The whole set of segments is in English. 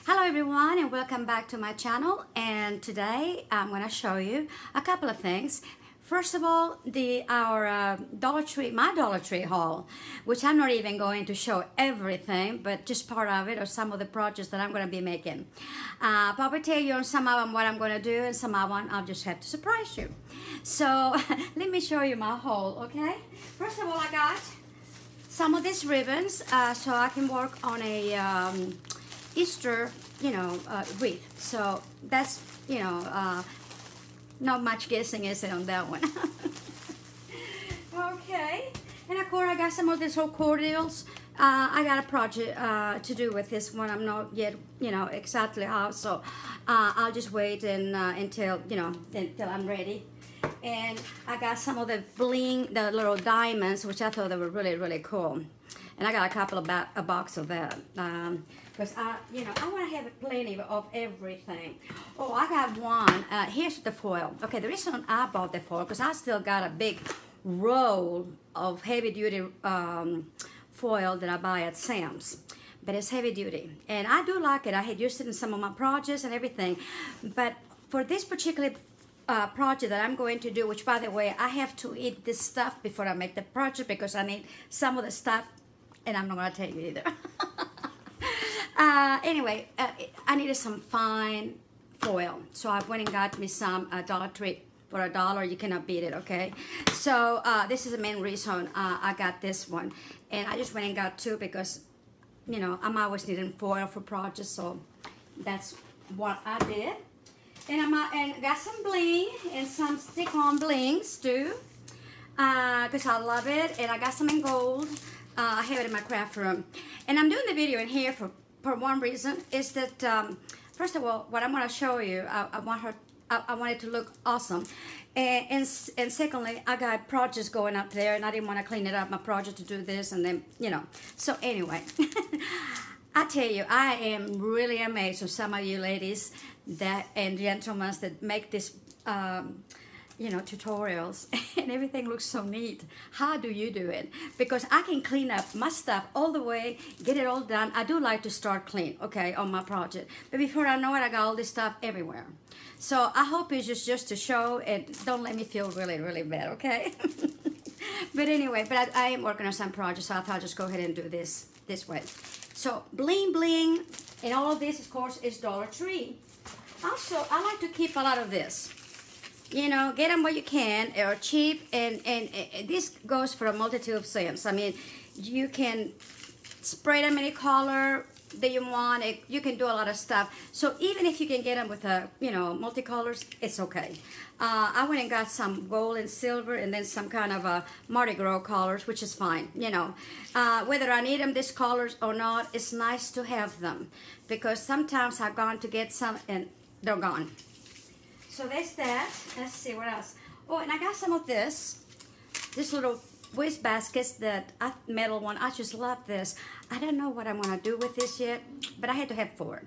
Hello everyone and welcome back to my channel, and today I'm going to show you a couple of things. First of all, my Dollar Tree haul, which I'm not even going to show everything, but just part of it or some of the projects that I'm going to be making. Probably tell you on some of them what I'm going to do, and some of them I'll just have to surprise you. So let me show you my haul, okay? First of all, I got some of these ribbons so I can work on a Easter, wreath. So that's, not much guessing, is it, on that one? Okay, and of course I got some of these whole cordials. I got a project to do with this one. I'm not yet, exactly how, so I'll just wait and until I'm ready. And I got some of the bling, the little diamonds, which I thought they were really, really cool. And I got a couple of a box of that. Because I want to have plenty of everything. Oh, I got one. Here's the foil. Okay, the reason I bought the foil, because I still got a big roll of heavy-duty foil that I buy at Sam's. But it's heavy-duty. And I do like it. I had used it in some of my projects and everything. But for this particular project that I'm going to do, which, by the way, I have to eat this stuff before I make the project because I need some of the stuff, and I'm not going to tell you either. Anyway, I needed some fine foil, so I went and got me some Dollar Tree for $1. You cannot beat it, okay? So this is the main reason I got this one, and I just went and got two because, I'm always needing foil for projects, so that's what I did. And got some bling and some stick-on blings too, because I love it. And I got some in gold. I have it in my craft room. And I'm doing the video in here for one reason, is that first of all, what I'm going to show you, I want it to look awesome. And secondly, I got projects going up there, and I didn't want to clean it up, my project, to do this, and then, So anyway, I tell you, I am really amazed with some of you ladies and gentlemen that make this, tutorials, and everything looks so neat. How do you do it? Because I can clean up my stuff all the way, get it all done. I do like to start clean, okay, on my project. But before I know it, I got all this stuff everywhere. So I hope it's just to show, and don't let me feel really, really bad, okay? But anyway, I am working on some projects, so I thought I'd just go ahead and do this way. So bling bling, and all of this, of course, is Dollar Tree. Also, I like to keep a lot of this. Get them where you can. They're cheap, and this goes for a multitude of scents. I mean, you can spray them any color that you want. You can do a lot of stuff. So even if you can get them with multicolors, it's okay. I went and got some gold and silver, and then some kind of Mardi Gras colors, which is fine. Whether I need them these colors or not, it's nice to have them, because sometimes I've gone to get some and they're gone. So there's that. Let's see what else. Oh, and I got some of this little waste baskets, metal one. I just love this. I don't know what I'm gonna do with this yet, but I had to have 4.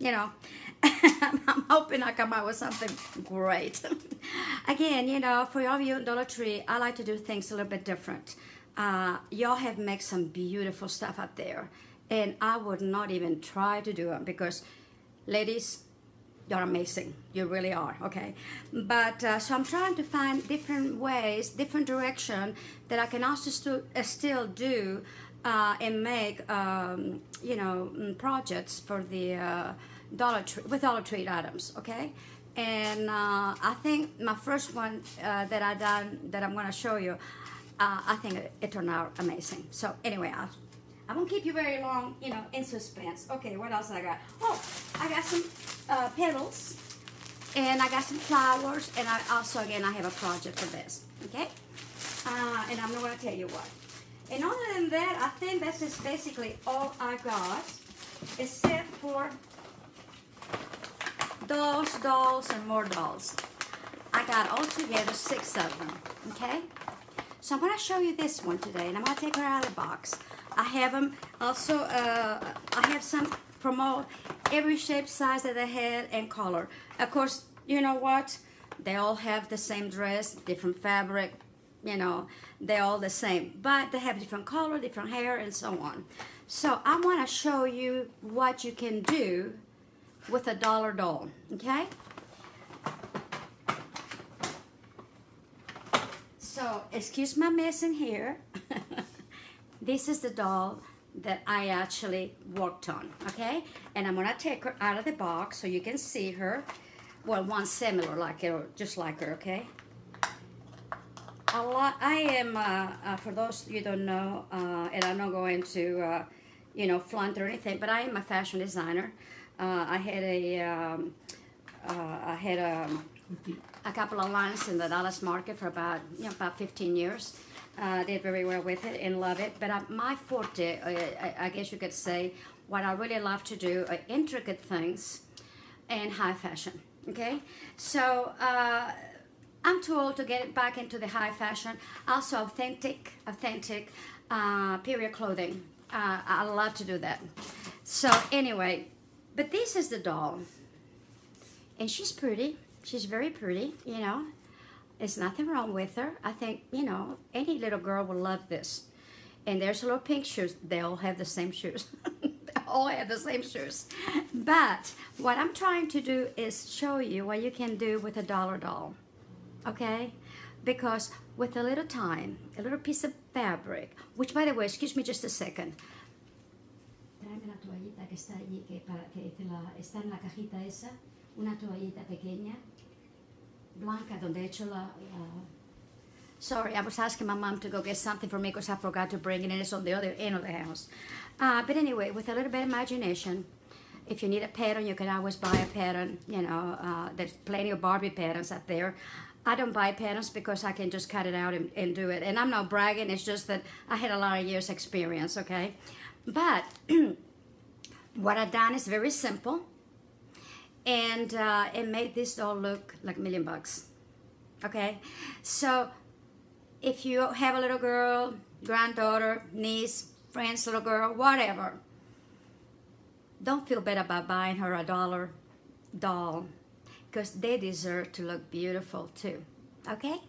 I'm hoping I come out with something great. Again, for all of you at Dollar Tree, I like to do things a little bit different. Y'all have made some beautiful stuff out there, and I would not even try to do them because, ladies, you're amazing. You really are, okay? But, so I'm trying to find different ways, different direction that I can also still do and make, projects for the Dollar Tree, with Dollar Tree items, okay? And I think my first one that I done, that I'm going to show you, I think it turned out amazing. So anyway, I won't keep you very long, in suspense. Okay, what else I got? Oh, I got some petals, and I got some flowers, and I have a project for this, okay? And I'm not going to tell you what. And other than that, I think this is basically all I got, except for those dolls and more dolls. I got altogether 6 of them, okay? So I'm going to show you this one today, and I'm going to take her out of the box. I have them also, I have some from every shape, size that they had, and color. Of course, you know what? They all have the same dress, different fabric, you know, they're all the same, but they have different color, different hair, and so on. So I want to show you what you can do with a dollar doll, okay? So, excuse my mess in here. This is the doll that I actually worked on, okay? And I'm gonna take her out of the box so you can see her. Well, one similar like her, just like her, okay? I am, for those you don't know, and I'm not going to, you know, flaunt or anything, but I am a fashion designer. I had a couple of lines in the Dallas market for about, you know, about 15 years. Did very well with it and love it. But my forte, I guess you could say, what I really love to do are intricate things and high fashion. Okay, so I'm too old to get back into the high fashion. Also authentic period clothing. I love to do that. So anyway, but this is the doll, and she's pretty. She's very pretty, you know. There's nothing wrong with her. I think, you know, any little girl will love this. And there's little pink shoes. They all have the same shoes. They all have the same shoes. But what I'm trying to do is show you what you can do with a dollar doll. Okay? Because with a little time, a little piece of fabric, which, by the way, excuse me just a second. Tráeme la toallita que está allí, que está en la cajita esa. Una toallita pequeña. Blanca, donde he hecho Sorry, I was asking my mom to go get something for me because I forgot to bring it, and it's on the other end of the house. But anyway, with a little bit of imagination, if you need a pattern, you can always buy a pattern. You know, there's plenty of Barbie patterns out there. I don't buy patterns because I can just cut it out and do it. And I'm not bragging, it's just that I had a lot of years experience, okay? But what I've done is very simple. And it made this doll look like $1 million, okay? So if you have a little girl, granddaughter, niece, friend's little girl, whatever, don't feel bad about buying her a dollar doll because they deserve to look beautiful too, okay?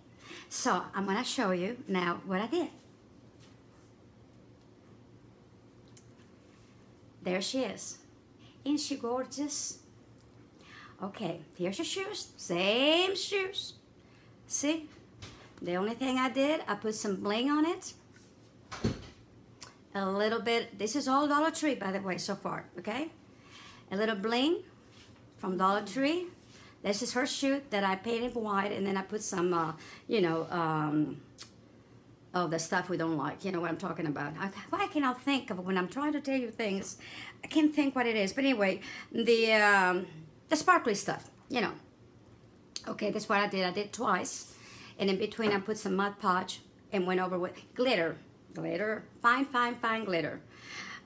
So I'm gonna show you now what I did. There she is. Isn't she gorgeous? Okay, here's your shoes, same shoes. See, the only thing I did, I put some bling on it. A little bit, this is all Dollar Tree, by the way, so far, okay? A little bling from Dollar Tree. This is her shoe that I painted white, and then I put some, you know, the stuff we don't like, you know what I'm talking about. Why can I think of it when I'm trying to tell you things? I can't think what it is, but anyway, the sparkly stuff, you know. Okay, that's what I did. I did twice. And in between, I put some Mod Podge and went over with glitter. Glitter. Fine, fine, fine glitter.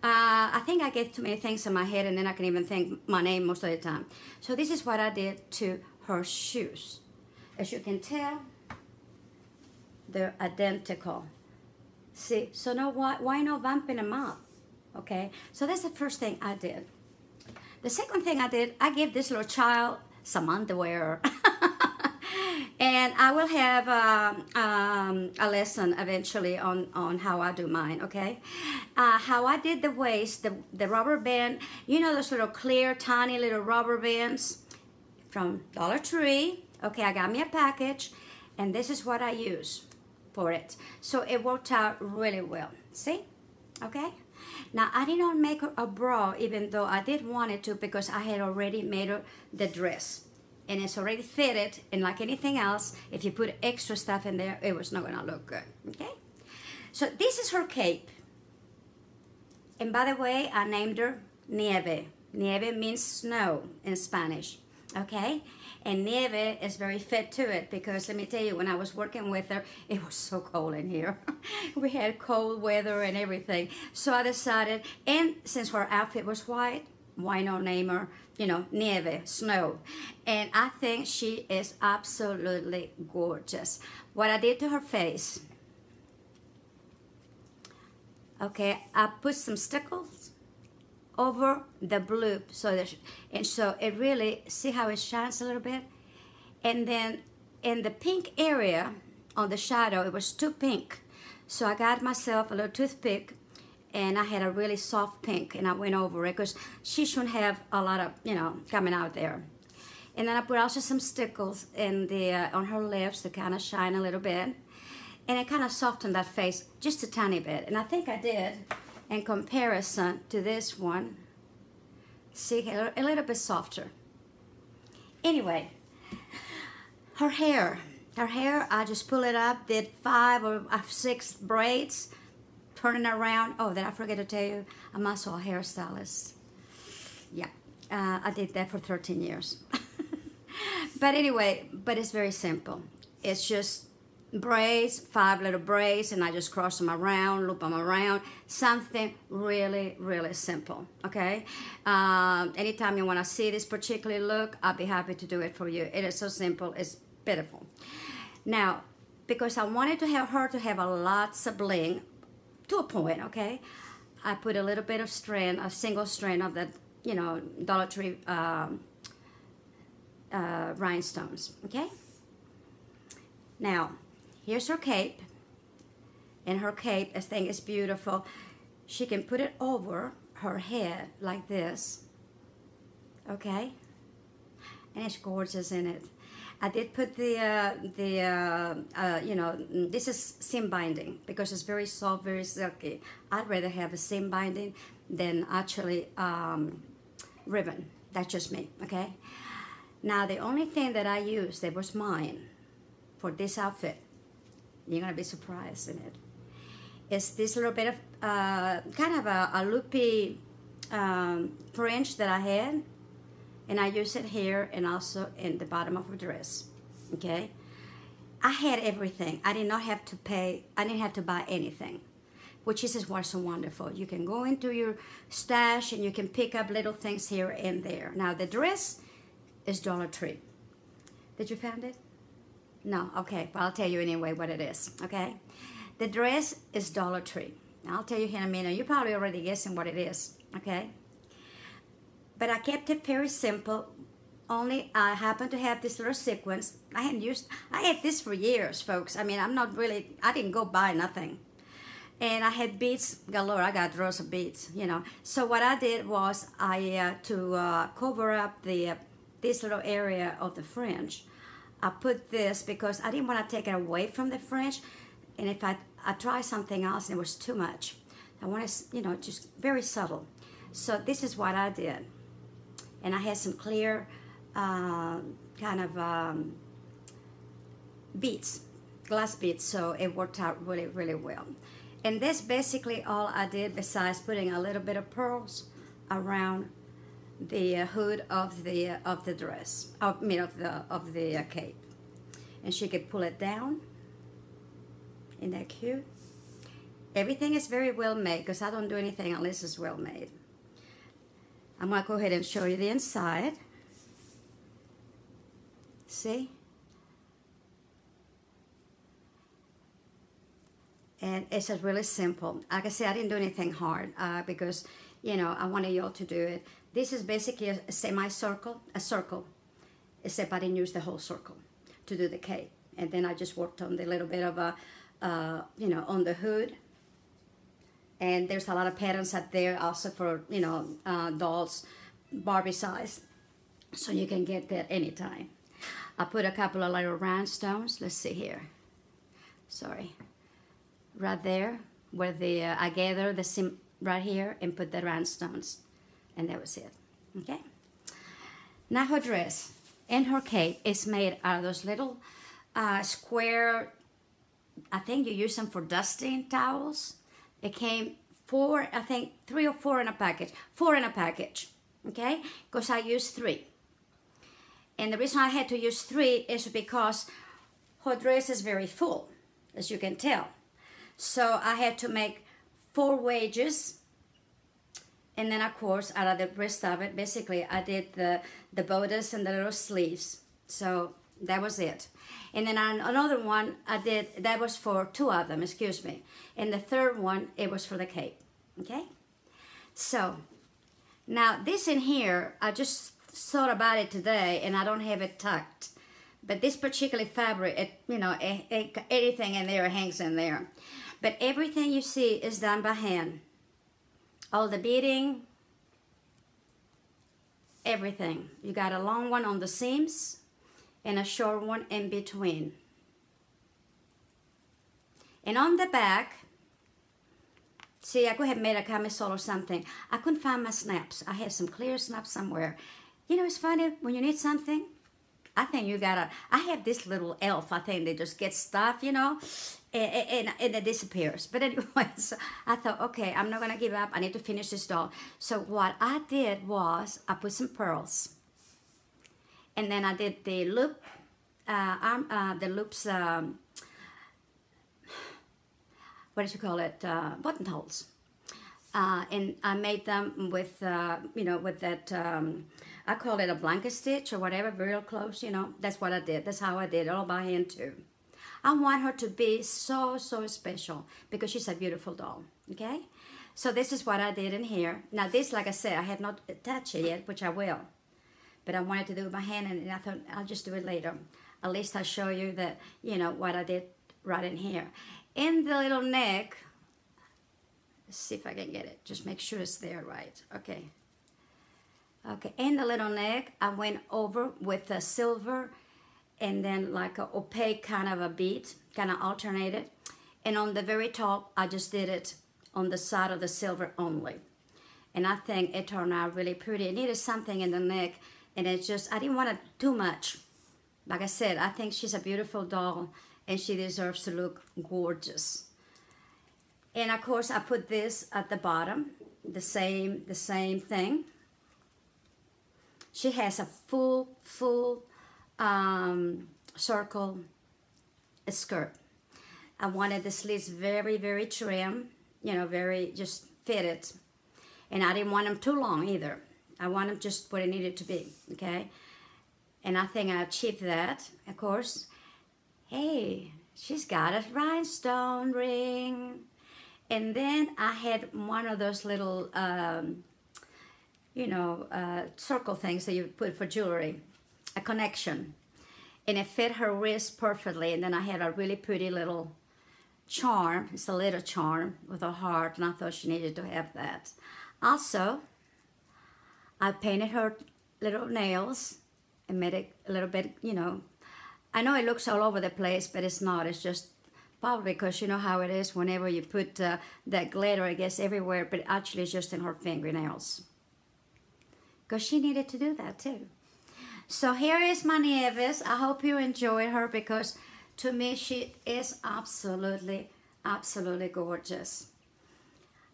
I think I get too many things in my head, and then I can even think my name most of the time. So this is what I did to her shoes. As you can tell, they're identical. See? So now why not vamping them up? Okay? So that's the first thing I did. The second thing I did, I gave this little child some underwear. And I will have a lesson eventually on how I do mine, okay? How I did the waist, the rubber band, you know those little clear, tiny little rubber bands from Dollar Tree. Okay, I got me a package, and this is what I use for it. So it worked out really well, see? Okay? Now, I did not make her a bra, even though I did want it to, because I had already made her the dress. And it's already fitted, and like anything else, if you put extra stuff in there, it was not gonna look good, okay? So this is her cape. And by the way, I named her Nieve. Nieve means snow in Spanish, okay? And Nieve is very fit to it because let me tell you, when I was working with her, it was so cold in here. We had cold weather and everything. So I decided, and since her outfit was white, why not name her, you know, Nieve, snow. And I think she is absolutely gorgeous. What I did to her face, okay, I put some stickles over the blue, so that and so it really, see how it shines a little bit? And then in the pink area on the shadow, it was too pink. So I got myself a little toothpick, and I had a really soft pink, and I went over it because she shouldn't have a lot of, coming out there. And then I put also some stickles in on her lips to kind of shine a little bit. And it kind of softened that face just a tiny bit. And I think I did, in comparison to this one. See, a little bit softer. Anyway, her hair, I just pull it up, did 5 or 6 braids, turning around. Oh, did I forget to tell you, I'm also a hairstylist. Yeah, I did that for 13 years. But anyway, it's very simple. It's just braids, 5 little braids, and I just cross them around, loop them around. Something really, really simple, okay? Anytime you want to see this particular look, I'll be happy to do it for you. It is so simple, it's beautiful. Now, because I wanted to have her to have a lots of bling, to a point, okay? I put a little bit of strand, a single strand of that, Dollar Tree rhinestones, okay? Now, here's her cape, and her cape, I think, is beautiful. She can put it over her head like this, okay? And it's gorgeous in it. I did put this is seam binding because it's very soft, very silky. I'd rather have a seam binding than actually ribbon. That's just me, okay? Now, the only thing that I used that was mine for this outfit, you're gonna be surprised in it, is this little bit of kind of a loopy fringe that I had, and I use it here and also in the bottom of her dress, okay? I had everything. I did not have to pay, I didn't have to buy anything, which is what's so wonderful. You can go into your stash and you can pick up little things here and there. Now, the dress is Dollar Tree. Did you find it? No? Okay, well, I'll tell you anyway what it is, okay? The dress is Dollar Tree. I'll tell you in a minute. You're probably already guessing what it is, okay? But I kept it very simple. Only I happened to have this little sequence. I had this for years, folks. I mean, I didn't go buy nothing. And I had beads galore. I got rows of beads, So what I did was to cover up this little area of the fringe, I put this because I didn't want to take it away from the fringe. And if I tried something else, it was too much. I wanted, just very subtle. So this is what I did. And I had some clear kind of beads, glass beads, so it worked out really, really well. And that's basically all I did besides putting a little bit of pearls around the hood of the dress, of the cape. And she could pull it down. Isn't that cute? Everything is very well made because I don't do anything unless it's well made. I'm going to go ahead and show you the inside. See? And it's just really simple. Like I said, I didn't do anything hard because, I wanted y'all to do it. This is basically a semicircle, a circle, except I didn't use the whole circle to do the cape. And then I just worked on the little bit of on the hood. And there's a lot of patterns up there also for, dolls, Barbie size. So you can get that anytime. I put a couple of little rhinestones. Let's see here. Sorry. Right there where I gathered the seam right here and put the rhinestones. And that was it. Okay? Now her dress and her cape is made out of those little square, I think you use them for dusting towels. It came 3 or 4 in a package. 4 in a package, okay? Because I used 3. And the reason I had to use 3 is because her dress is very full, as you can tell. So I had to make 4 wedges. And then, of course, out of the rest of it, basically, I did the bodice and the little sleeves. So that was it. And then another one that was for 2 of them, excuse me. And the third one, it was for the cape, okay? So, now this in here, I just thought about it today, and I don't have it tucked But this particular fabric, anything in there hangs in there. But everything you see is done by hand. All the beading, everything. You got a long one on the seams and a short one in between. And on the back, see, I could have made a camisole or something. I couldn't find my snaps. I have some clear snaps somewhere. You know, it's funny, when you need something, I think you gotta, I have this little elf, I think, that just gets stuff, and it disappears. But anyway, so I thought, okay, I'm not gonna give up. I need to finish this doll. So what I did was, I put some pearls. And then I did the loop, the loops, what did you call it, buttonholes. And I made them with, with that, I call it a blanket stitch or whatever, real close, That's what I did. That's how I did it, all by hand too. I want her to be so, so special because she's a beautiful doll, okay? So this is what I did in here. Now this, like I said, I have not attached it yet, which I will. But I wanted to do it by hand, and I thought I'll just do it later. At least I'll show you that, what I did right in here. In the little neck, let's see if I can get it. Just make sure it's there right. Okay. Okay, in the little neck, I went over with a silver and then like an opaque kind of a bead, kind of alternated. And on the very top, I just did it on the side of the silver only. And I think it turned out really pretty. It needed something in the neck, and it's just, I didn't want it too much. Like I said, I think she's a beautiful doll, and she deserves to look gorgeous. And of course, I put this at the bottom, the same thing. She has a full circle skirt. I wanted the sleeves very, very trim, very just fitted. And I didn't want them too long either. I want them just what it needed to be, okay? And I think I achieved that, of course. Hey, she's got a rhinestone ring. And then I had one of those little, circle things that you put for jewelry, a connection. And it fit her wrist perfectly. And then I had a really pretty little charm. It's a little charm with a heart, and I thought she needed to have that. Also, I painted her little nails and made it a little bit, I know it looks all over the place, but it's not. It's just probably because you know how it is whenever you put that glitter, I guess, everywhere, but actually it's just in her fingernails. Because she needed to do that too. So here is my Nieves. I hope you enjoy her because to me she is absolutely, absolutely gorgeous.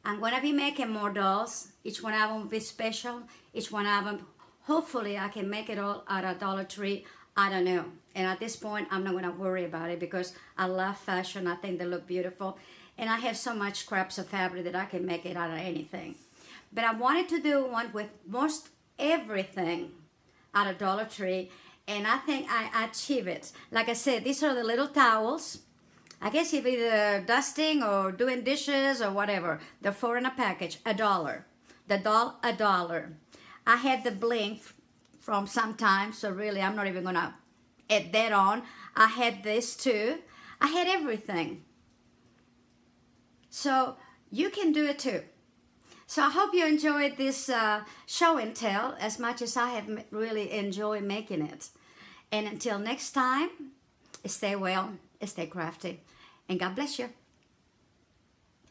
I'm going to be making more dolls. Each one of them will be special. Each one of them, hopefully I can make it all at a Dollar Tree. I don't know. And at this point, I'm not going to worry about it because I love fashion. I think they look beautiful. And I have so much scraps of fabric that I can make it out of anything. But I wanted to do one with most everything at a Dollar Tree. And I think I achieved it. Like I said, these are the little towels. I guess if either dusting or doing dishes or whatever. They're $4 in a package, $1. The doll, $1. I had the bling from sometime, so really I'm not even gonna add that on. I had this too. I had everything. So you can do it too. So I hope you enjoyed this show and tell as much as I have really enjoyed making it. And until next time, stay well, stay crafty, and God bless you.